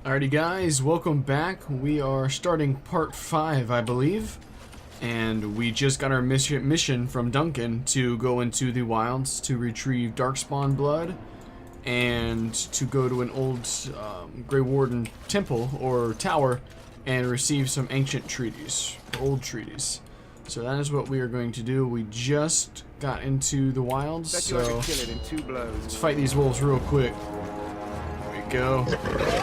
Alrighty guys, welcome back. We are starting part 5, I believe. And we just got our mission from Duncan to go into the wilds to retrieve Darkspawn blood and to go to an old Grey Warden temple or tower and receive some ancient treaties, old treaties. So that is what we are going to do. We just got into the wilds, so let's fight these wolves real quick. There we go. There we go.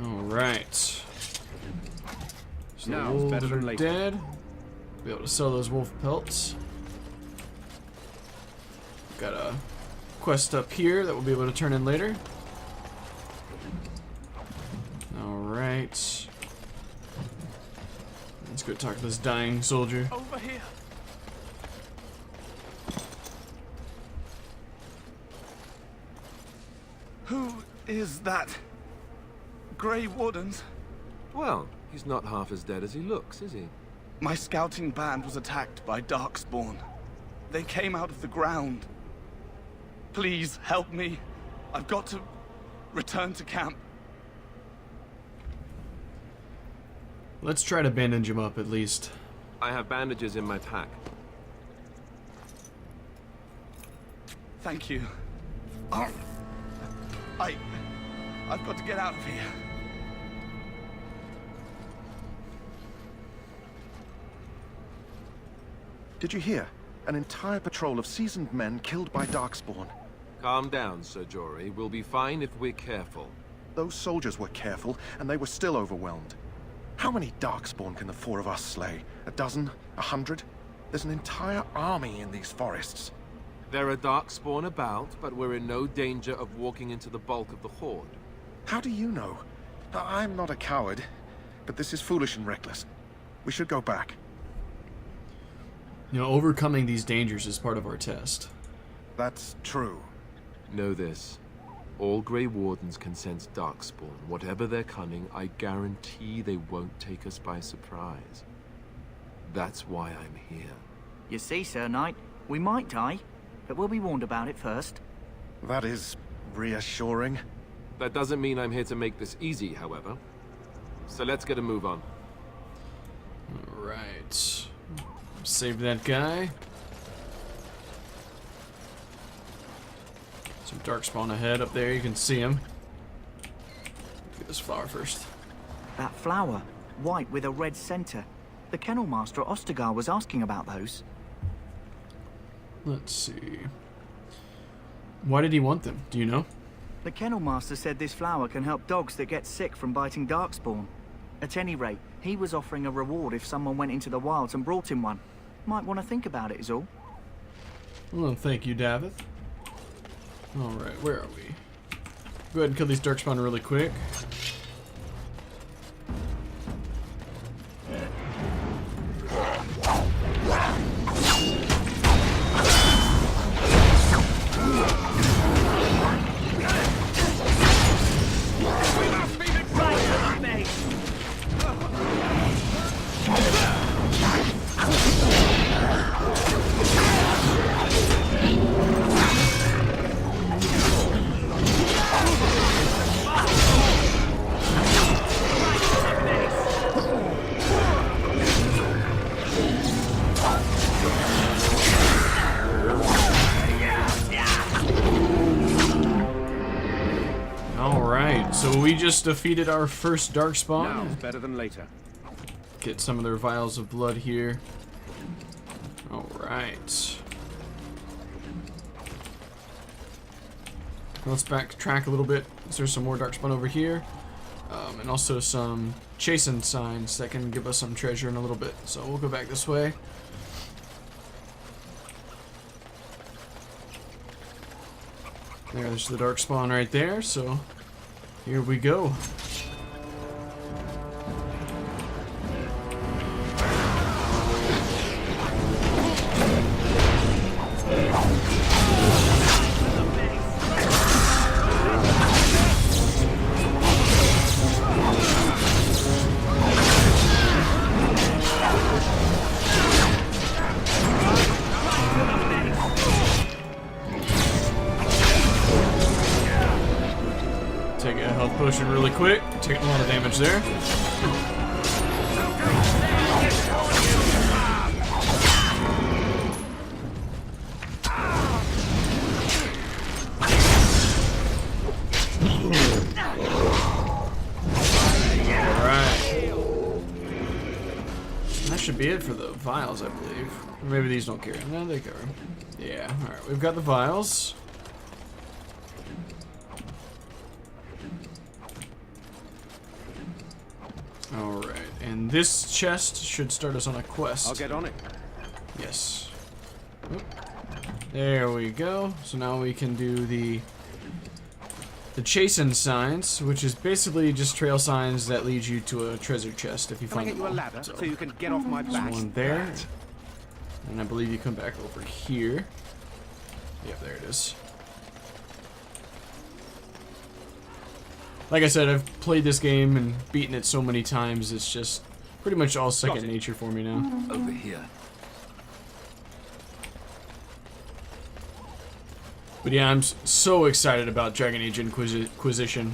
Alright. So the wolves are dead. Be able to sell those wolf pelts. Got a quest up here that we'll be able to turn in later. Alright. Let's go talk to this dying soldier. Over here. Who is that? Grey Wardens? Well, he's not half as dead as he looks, is he? My scouting band was attacked by Darkspawn. They came out of the ground. Please help me. I've got to return to camp. Let's try to bandage him up at least. I have bandages in my pack. Thank you. I've got to get out of here. Did you hear? An entire patrol of seasoned men killed by Darkspawn. Calm down, Sir Jory. We'll be fine if we're careful. Those soldiers were careful, and they were still overwhelmed. How many Darkspawn can the four of us slay? A dozen? 100? There's an entire army in these forests. There are Darkspawn about, but we're in no danger of walking into the bulk of the Horde. How do you know? I'm not a coward, but this is foolish and reckless. We should go back. You know, overcoming these dangers is part of our test. That's true. Know this. All Grey Wardens can sense Darkspawn. Whatever their cunning, I guarantee they won't take us by surprise. That's why I'm here. You see, Sir Knight, we might die, but we'll be warned about it first. That is reassuring. That doesn't mean I'm here to make this easy, however. So let's get a move on. Alright. Save that guy. Some Darkspawn ahead up there, you can see him. Get this flower first. That flower, white with a red center. The kennel master at Ostagar was asking about those. Let's see. Why did he want them? Do you know? The kennel master said this flower can help dogs that get sick from biting Darkspawn. At any rate, he was offering a reward if someone went into the wilds and brought him one. Might want to think about it is all. Well, thank you, Davith. Alright, where are we? Go ahead and kill these Darkspawn really quick. So we just defeated our first Darkspawn. Now it's better than later. Get some of their vials of blood here. Alright. Let's backtrack a little bit. There's some more Darkspawn over here. And also some chastened signs that can give us some treasure in a little bit. So we'll go back this way. There's the Darkspawn right there, so Here we go. Take a health potion really quick. Taking a lot of damage there. That should be it for the vials, I believe. Or maybe these don't carry. No, they carry. Yeah, alright. We've got the vials. Alright, and this chest should start us on a quest. I'll get on it. Yes. Oop. There we go. So now we can do the chasten signs, which is basically just trail signs that lead you to a treasure chest if you Can I find get you a them. ladder so you can get off my There's back? one there. And I believe you come back over here. Yep, there it is. Like I said, I've played this game and beaten it so many times, it's just pretty much all second nature for me now. Over here. But yeah, I'm so excited about Dragon Age Inquisition.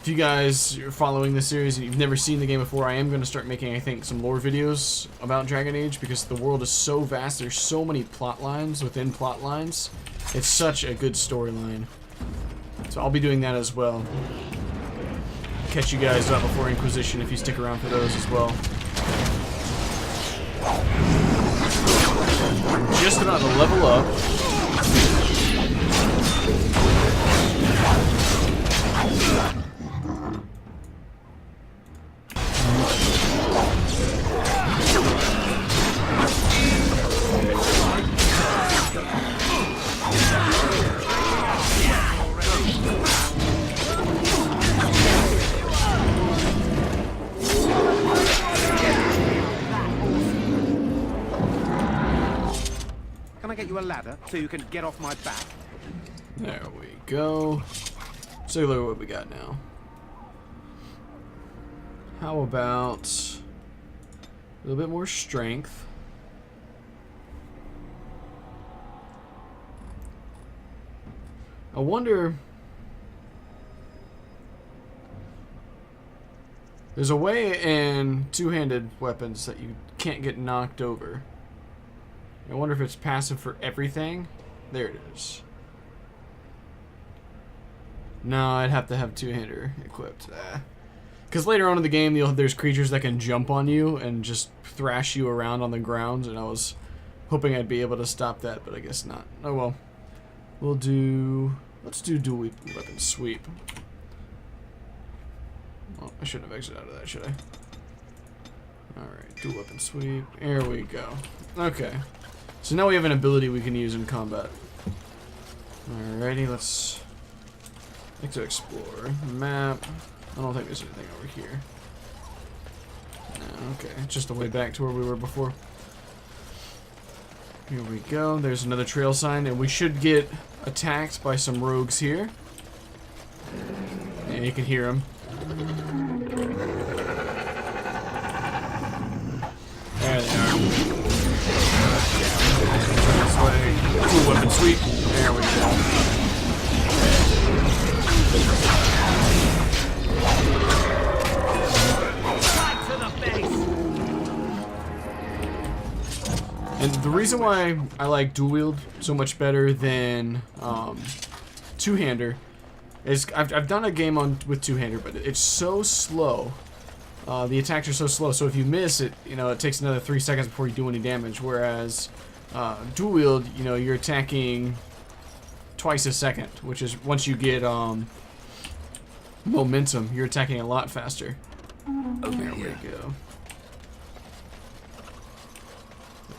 If you guys are following this series and you've never seen the game before, I am going to start making, I think, some lore videos about Dragon Age because the world is so vast. There's so many plot lines within plot lines. It's such a good storyline. So I'll be doing that as well. Catch you guys up before Inquisition if you stick around for those as well. I'm just about to level up. Can I get you a ladder so you can get off my back? There we go. So look at what we got now. How about a little bit more strength? I wonder... There's a way in two-handed weapons that you can't get knocked over. I wonder if it's passive for everything. There it is. No, I'd have to have two-hander equipped. Because later on in the game, there's creatures that can jump on you and just thrash you around on the ground, and I was hoping I'd be able to stop that, but I guess not. Oh well. Let's do dual weapon sweep. Well, I shouldn't have exited out of that, should I? Alright, dual weapon sweep. There we go. Okay. So now we have an ability we can use in combat. Alrighty, let's... like to explore. Map. I don't think there's anything over here. No, okay. It's just a way back to where we were before. Here we go. There's another trail sign, and we should get attacked by some rogues here. And you can hear them. There they are. This way. Dual weapon sweep. There we go. And the reason why I like dual wield so much better than two-hander is I've done a game with two-hander, but it's so slow. The attacks are so slow, so if you miss it, it takes another 3 seconds before you do any damage. Whereas dual wield, you're attacking twice a second, which is once you get momentum, you're attacking a lot faster. There we go.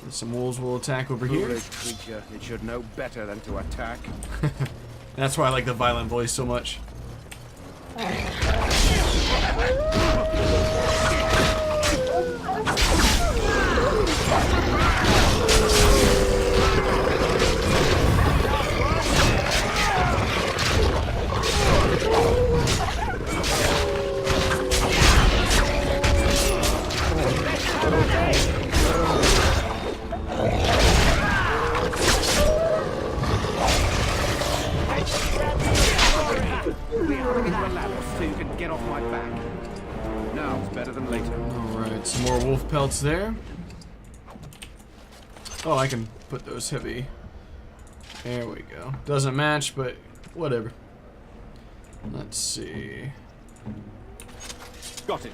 Some wolves will attack over here. Creature, it should know better than to attack. That's why I like the violent voice so much. So you can get off my back. Now it's better than later. Alright, some more wolf pelts there. Oh, I can put those heavy. There we go. Doesn't match, but whatever. Let's see. Got it.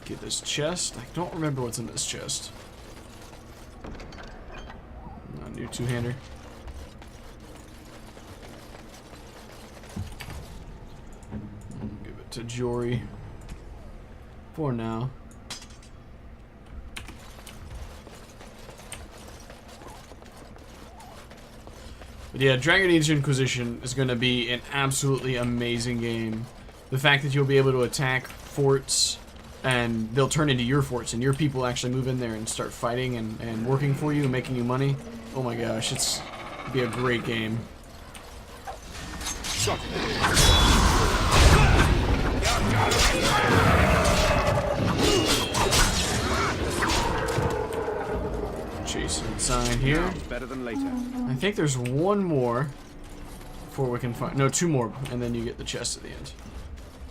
Get this chest. I don't remember what's in this chest. A new two-hander. Give it to Jory for now. But yeah, Dragon Age Inquisition is going to be an absolutely amazing game. The fact that you'll be able to attack forts and they'll turn into your forts and your people actually move in there and start fighting and working for you and making you money. Oh my gosh, it'll be a great game. Jason sign here. Better than later. I think there's one more before we can find. No, two more, and then you get the chest at the end.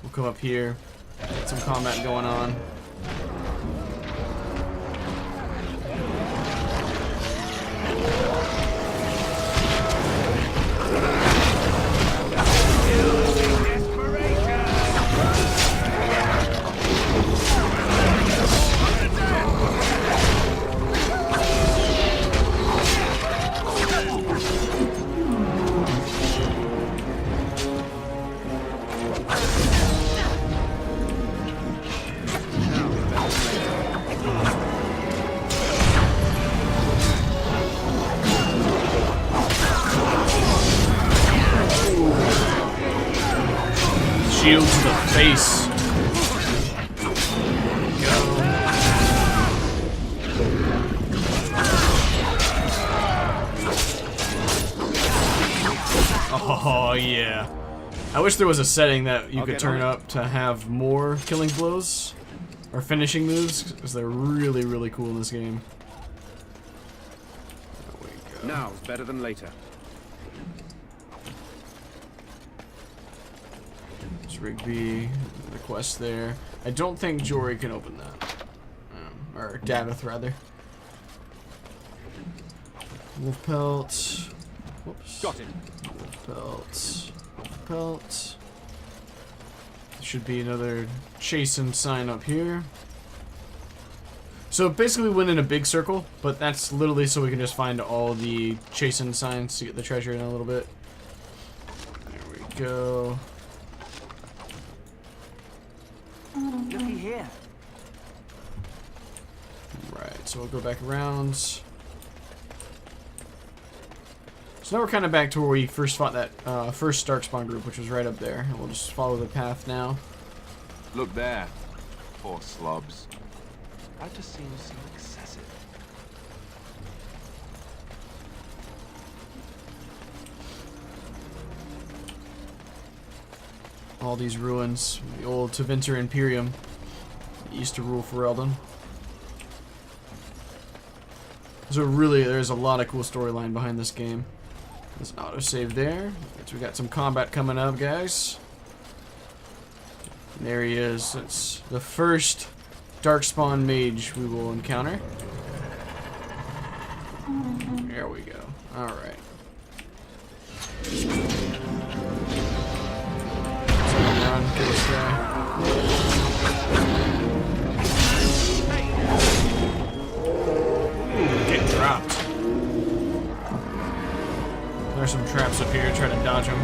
We'll come up here. Get some combat going on. Shield to the face. Oh yeah. I wish there was a setting that you could turn up to have more killing blows or finishing moves, because they're really, really cool in this game. There we go. Now it's better than later. Rigby, the quest there. I don't think Jory can open that. Or Davith, rather. Wolf pelt. Whoops. Got it. Wolf pelt. Wolf pelt. There should be another Chasen sign up here. So basically we went in a big circle, but that's literally so we can just find all the Chasen signs to get the treasure in a little bit. There we go. Looky here. Right, so we'll go back around. So now we're kind of back to where we first fought that first Darkspawn group, which was right up there. And we'll just follow the path now. Look there. Poor slobs. That just seems so excessive. All these ruins, the old Tevinter Imperium that used to rule Ferelden. So really, there's a lot of cool storyline behind this game. There's an autosave there. So we got some combat coming up, guys. And there he is. It's the first Darkspawn mage we will encounter. There we go. Alright. Kill this guy. Get dropped. There's some traps up here. Try to dodge them.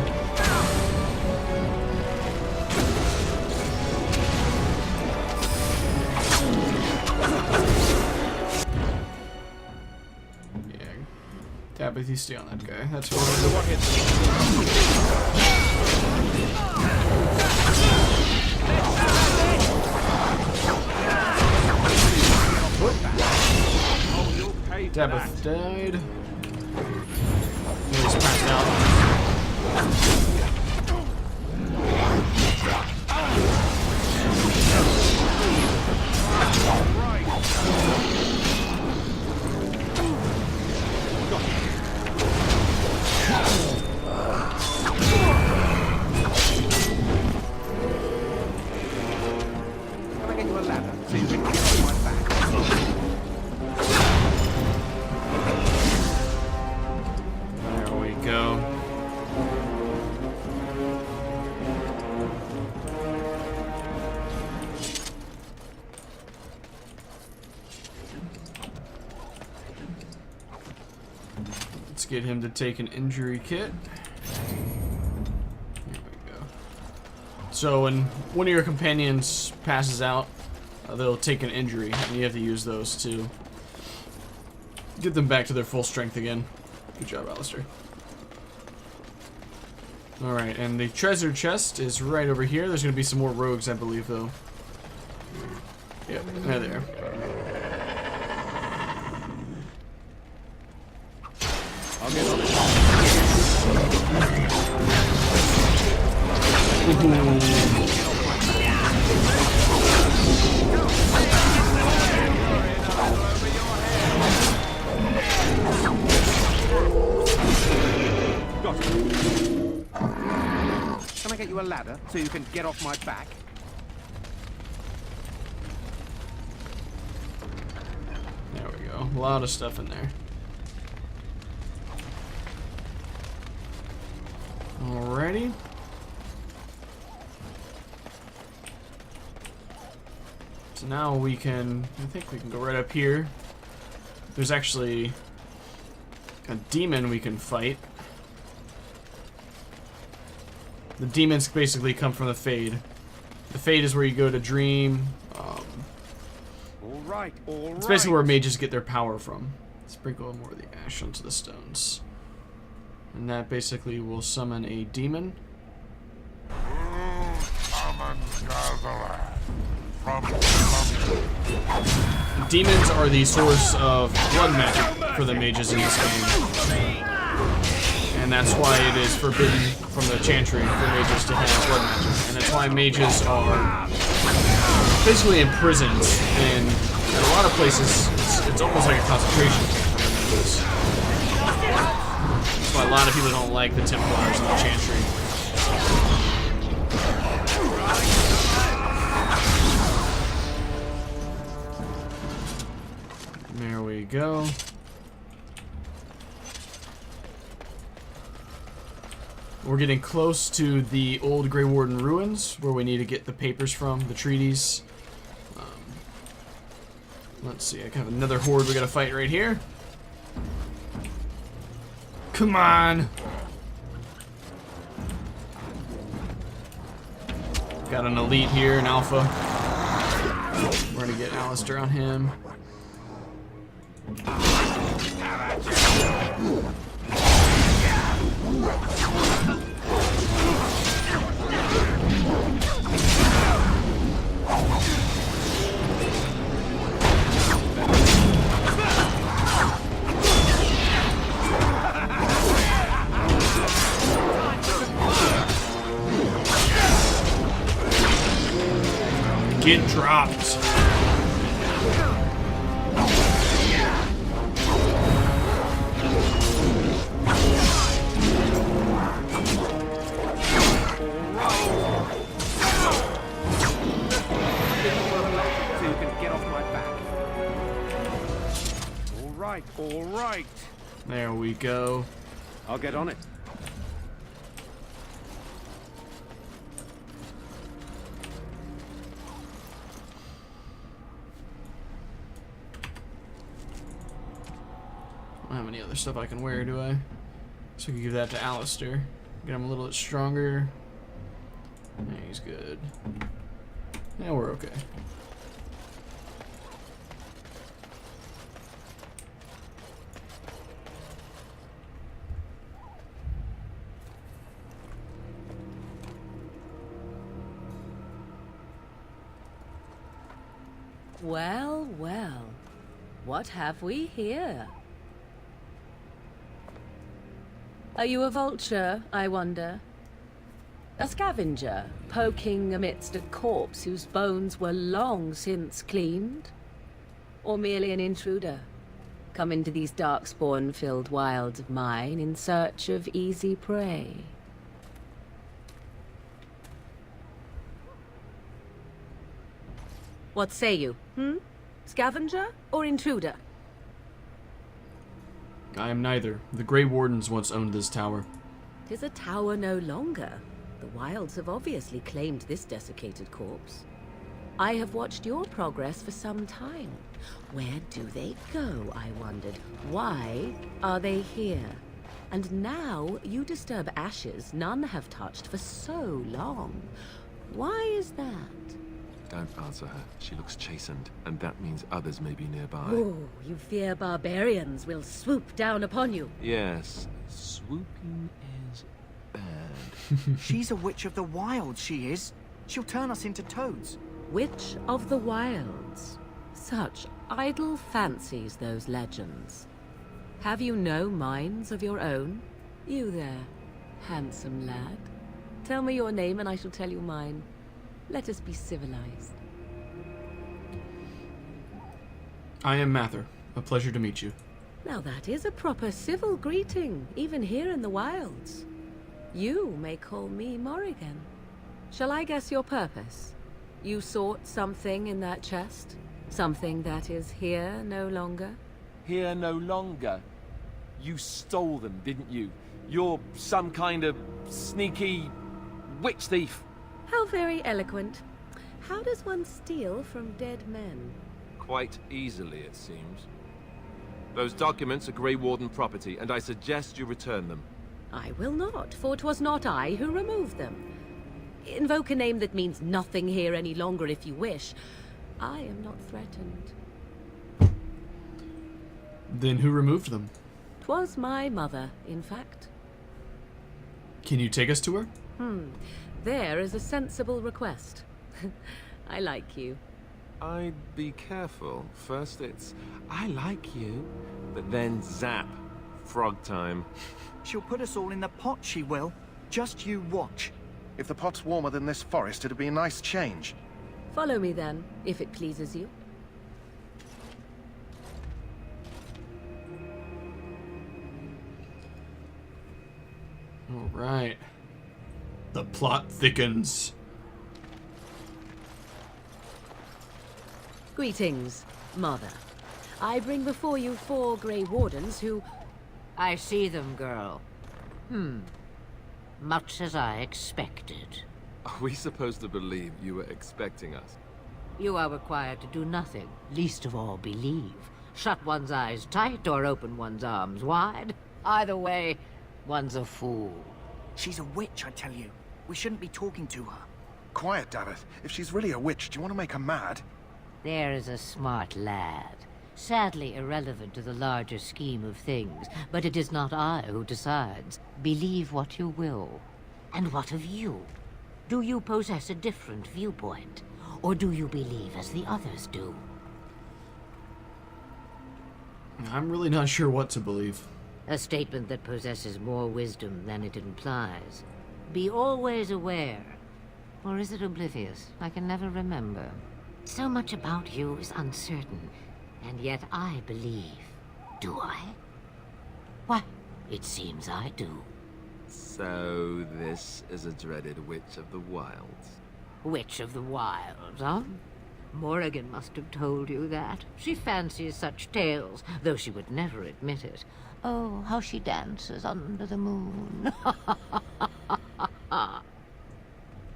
Yeah. but you stay on that guy. That's The fine. one hit. Oh, you'll pay for that. Dabith died. He's passed out. Can I get you a ladder so you can get on my back? There we go. Let's get him to take an injury kit. There we go. So when one of your companions passes out, they'll take an injury, and you have to use those to get them back to their full strength again. Good job, Alistair. Alright, and the treasure chest is right over here. There's going to be some more rogues, I believe, though. Yep, right there. I'll get on it. Got it. Can I get you a ladder so you can get off my back? There we go. A lot of stuff in there. Alrighty. So now we can, I think we can go right up here. There's actually a demon we can fight. The demons basically come from the Fade. The Fade is where you go to dream. All right, all right. It's basically where mages get their power from. Sprinkle more of the ash onto the stones. And that basically will summon a demon. Demons are the source of blood magic for the mages in this game. And that's why it is forbidden from the chantry for mages to have blood magic. And that's why mages are basically imprisoned. And in a lot of places, it's almost like a concentration camp for the mages. That's why a lot of people don't like the Templars and the chantry. There we go. We're getting close to the old Grey Warden ruins, where we need to get the papers from, the treaties. Let's see, I have another horde we gotta fight right here. Come on! Got an elite here, an alpha. We're gonna get Alistair on him. Get dropped. So you can get off my back. All right. There we go. I'll get on it. I don't have any other stuff I can wear, do I? So we can give that to Alistair. Get him a little bit stronger. Yeah, he's good. Yeah, we're okay. Well, well. What have we here? Are you a vulture, I wonder? A scavenger, poking amidst a corpse whose bones were long since cleaned? Or merely an intruder, come into these darkspawn-filled wilds of mine in search of easy prey? What say you, Scavenger or intruder? I am neither. The Grey Wardens once owned this tower. 'Tis a tower no longer. The wilds have obviously claimed this desiccated corpse. I have watched your progress for some time. Where do they go, I wondered? Why are they here? And now you disturb ashes none have touched for so long. Why is that? Don't answer her. She looks chastened, and that means others may be nearby. Oh, you fear barbarians will swoop down upon you. Yes, swooping is bad. She's a witch of the wilds, she is. She'll turn us into toads. Witch of the Wilds. Such idle fancies, those legends. Have you no minds of your own? You there, handsome lad. Tell me your name and I shall tell you mine. Let us be civilized. I am Mather. A pleasure to meet you. Now that is a proper civil greeting, even here in the wilds. You may call me Morrigan. Shall I guess your purpose? You sought something in that chest? Something that is here no longer? Here no longer. You stole them, didn't you? You're some kind of sneaky witch thief. How very eloquent. How does one steal from dead men? Quite easily, it seems. Those documents are Grey Warden property, and I suggest you return them. I will not, for 'twas not I who removed them. Invoke a name that means nothing here any longer if you wish. I am not threatened. Then who removed them? 'Twas my mother, in fact. Can you take us to her? There is a sensible request. I like you. I'd be careful. First it's, I like you, but then zap. Frog time. She'll put us all in the pot, she will. Just you watch. If the pot's warmer than this forest, it'd be a nice change. Follow me then, if it pleases you. All right. The plot thickens. Greetings, Mother. I bring before you 4 Grey Wardens who... I see them, girl. Much as I expected. Are we supposed to believe you were expecting us? You are required to do nothing, least of all believe. Shut one's eyes tight or open one's arms wide. Either way, one's a fool. She's a witch, I tell you. We shouldn't be talking to her. Quiet, Davith. If she's really a witch, do you want to make her mad? There is a smart lad. Sadly irrelevant to the larger scheme of things, but it is not I who decides. Believe what you will. And what of you? Do you possess a different viewpoint? Or do you believe as the others do? I'm really not sure what to believe. A statement that possesses more wisdom than it implies. Be always aware. Or is it oblivious? I can never remember. So much about you is uncertain, and yet I believe. Do I? Why, it seems I do. So this is a dreaded witch of the wilds. Witch of the Wilds, huh? Morrigan must have told you that. She fancies such tales, though she would never admit it. Oh, how she dances under the moon.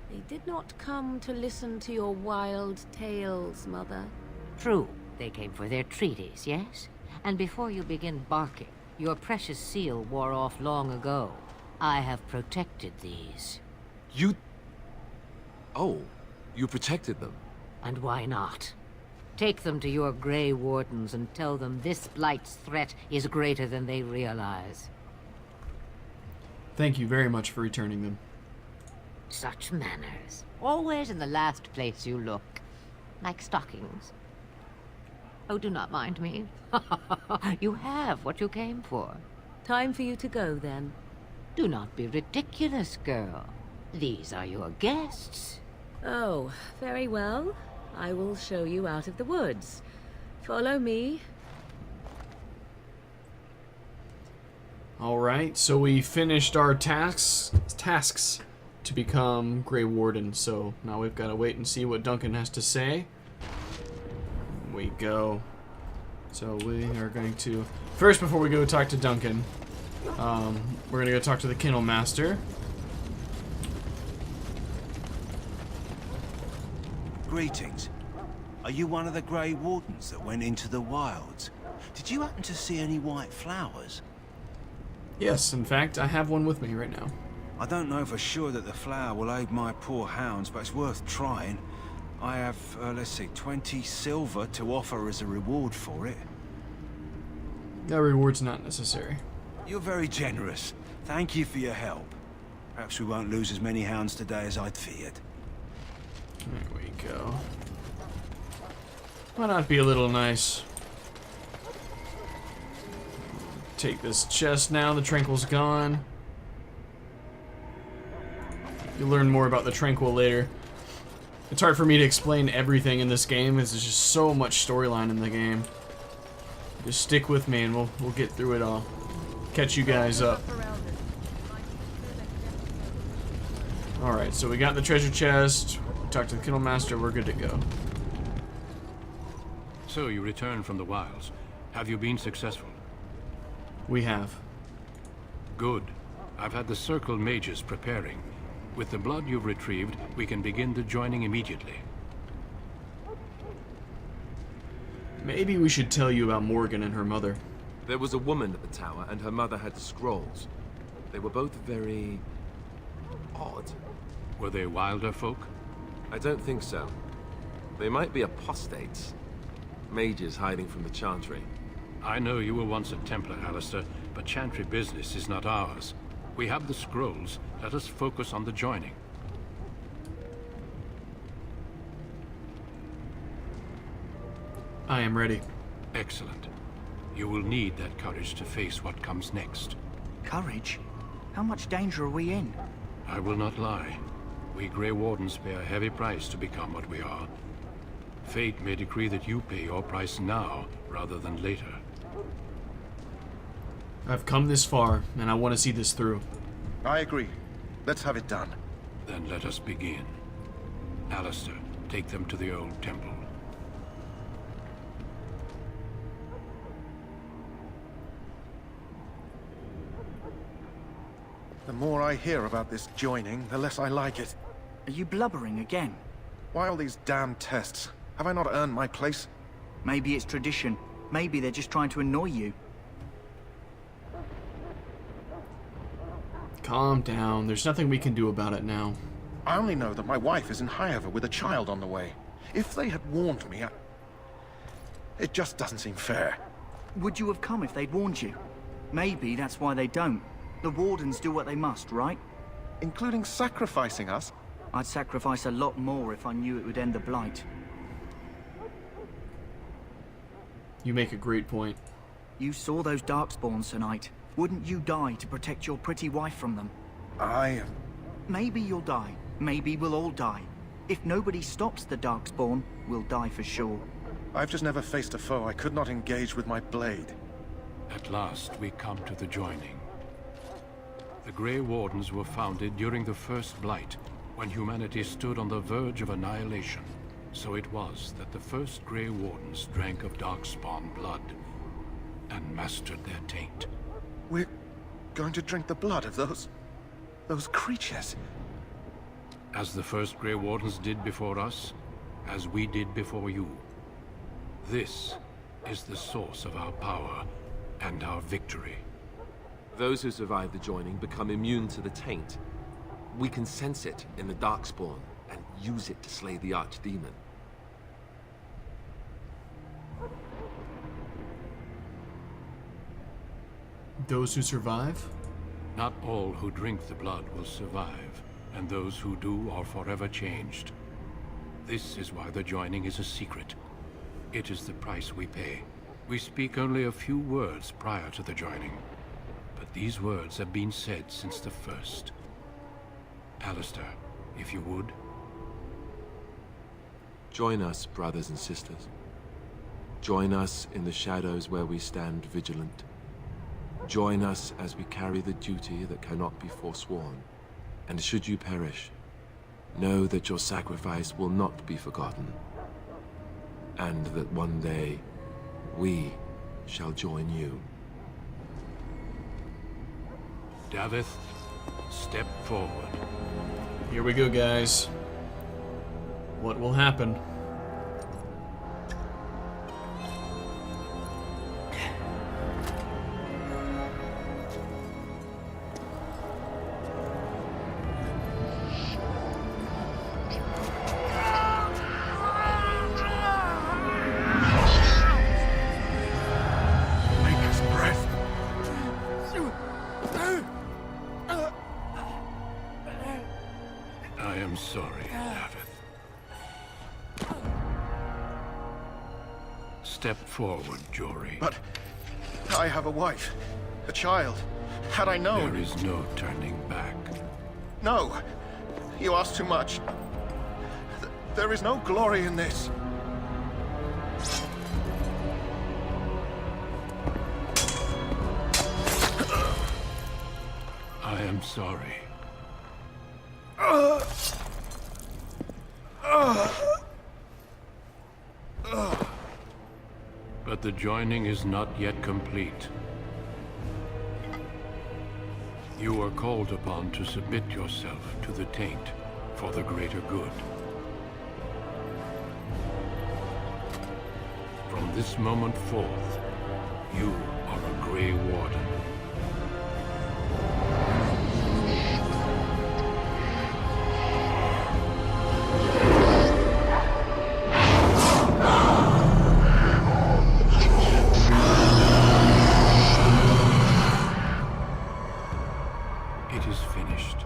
They did not come to listen to your wild tales, Mother. True, they came for their treaties, yes? And before you begin barking, your precious seal wore off long ago. I have protected these. You... Oh, you protected them. And why not? Take them to your Grey Wardens and tell them this Blight's threat is greater than they realize. Thank you very much for returning them. Such manners. Always in the last place you look. Like stockings. Oh, do not mind me. You have what you came for. Time for you to go, then. Do not be ridiculous, girl. These are your guests. Oh, very well. I will show you out of the woods. Follow me. Alright, so we finished our tasks to become Grey Warden, so now we've got to wait and see what Duncan has to say. We go. So we are going to... First, before we go talk to Duncan, we're going to go talk to the Kennel Master. Greetings. Are you one of the Grey Wardens that went into the wilds? Did you happen to see any white flowers? Yes, in fact, I have one with me right now. I don't know for sure that the flower will aid my poor hounds, but it's worth trying. I have, let's see, 20 silver to offer as a reward for it. That reward's not necessary. You're very generous. Thank you for your help. Perhaps we won't lose as many hounds today as I'd feared. There we go. Why not be a little nice? Take this chest now, the Tranquil's gone. You'll learn more about the Tranquil later. It's hard for me to explain everything in this game, as there's just so much storyline in the game. Just stick with me and we'll get through it all. Catch you guys up. Alright, so we got the treasure chest, we talked to the Kennel Master, we're good to go. So you returned from the wilds. Have you been successful? We have. Good. I've had the Circle mages preparing. With the blood you've retrieved, we can begin the joining immediately. Maybe we should tell you about Morgan and her mother. There was a woman at the tower, and her mother had the scrolls. They were both very... odd. Were they wilder folk? I don't think so. They might be apostates. Mages hiding from the Chantry. I know you were once a Templar, Alistair, but Chantry business is not ours. We have the scrolls. Let us focus on the joining. I am ready. Excellent. You will need that courage to face what comes next. Courage? How much danger are we in? I will not lie. We Grey Wardens pay a heavy price to become what we are. Fate may decree that you pay your price now, rather than later. I've come this far, and I want to see this through. I agree. Let's have it done. Then let us begin. Alistair, take them to the old temple. The more I hear about this joining, the less I like it. Are you blubbering again? Why all these damn tests? Have I not earned my place? Maybe it's tradition. Maybe they're just trying to annoy you. Calm down. There's nothing we can do about it now. I only know that my wife is in Highover with a child on the way. If they had warned me, it just doesn't seem fair. Would you have come if they'd warned you? Maybe that's why they don't. The Wardens do what they must, right? Including sacrificing us? I'd sacrifice a lot more if I knew it would end the Blight. You make a great point. You saw those Darkspawns tonight. Wouldn't you die to protect your pretty wife from them? Maybe you'll die. Maybe we'll all die. If nobody stops the Darkspawn, we'll die for sure. I've just never faced a foe I could not engage with my blade. At last, we come to the joining. The Grey Wardens were founded during the First Blight, when humanity stood on the verge of annihilation. So it was that the first Grey Wardens drank of Darkspawn blood and mastered their taint. We're going to drink the blood of those creatures. As the first Grey Wardens did before us, as we did before you. This is the source of our power and our victory. Those who survive the joining become immune to the taint. We can sense it in the Darkspawn and use it to slay the Archdemon. Those who survive? Not all who drink the blood will survive, and those who do are forever changed. This is why the joining is a secret. It is the price we pay. We speak only a few words prior to the joining, but these words have been said since the first. Alistair, if you would. Join us, brothers and sisters. Join us in the shadows where we stand vigilant. Join us as we carry the duty that cannot be forsworn. And should you perish, know that your sacrifice will not be forgotten. And that one day, we shall join you. Davith, step forward. Here we go, guys. What will happen? I am sorry, Davith. Step forward, Jory. But I have a wife, a child. Had I known... There is no turning back. No, you ask too much. There is no glory in this. I am sorry. But the joining is not yet complete. You are called upon to submit yourself to the taint for the greater good. From this moment forth, you are a Grey Warden. It is finished.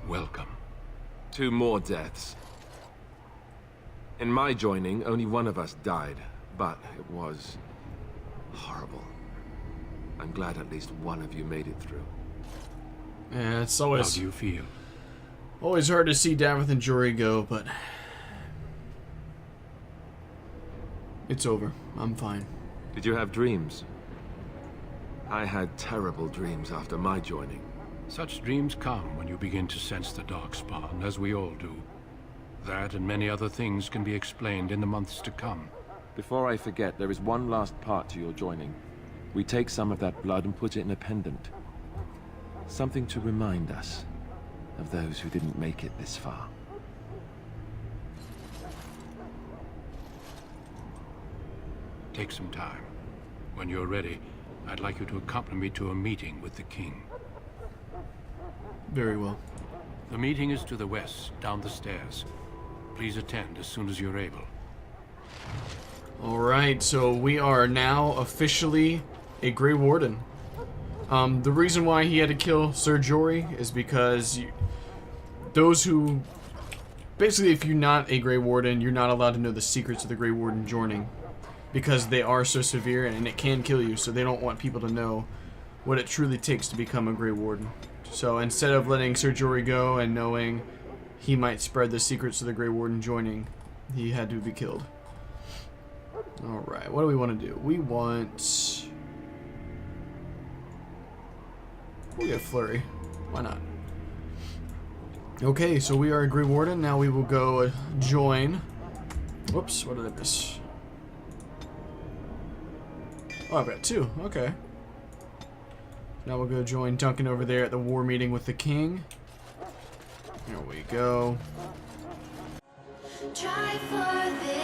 Welcome. 2 more deaths. In my joining, only one of us died, but it was horrible. I'm glad at least one of you made it through. Yeah, it's How always do you feel? always hard to see Davith and Jory go, but it's over. I'm fine. Did you have dreams? I had terrible dreams after my joining. Such dreams come when you begin to sense the Darkspawn, as we all do. That and many other things can be explained in the months to come. Before I forget, there is one last part to your joining. We take some of that blood and put it in a pendant. Something to remind us of those who didn't make it this far. Take some time. When you're ready, I'd like you to accompany me to a meeting with the king. Very well. The meeting is to the west, down the stairs. Please attend as soon as you're able. Alright, so we are now officially a Grey Warden. The reason why he had to kill Sir Jory is because those who... Basically, if you're not a Grey Warden, you're not allowed to know the secrets of the Grey Warden joining. Because they are so severe and it can kill you, so they don't want people to know what it truly takes to become a Grey Warden. So instead of letting Sir Jory go and knowing he might spread the secrets of the Grey Warden joining, he had to be killed. Alright, what do we want to do? We want... We'll get Flurry. Why not? Okay, so we are a Grey Warden. Now we will go join... Whoops, what did I miss? Oh, I've got 2. Okay. Now we'll go join Duncan over there at the war meeting with the king. Here we go. Try for this.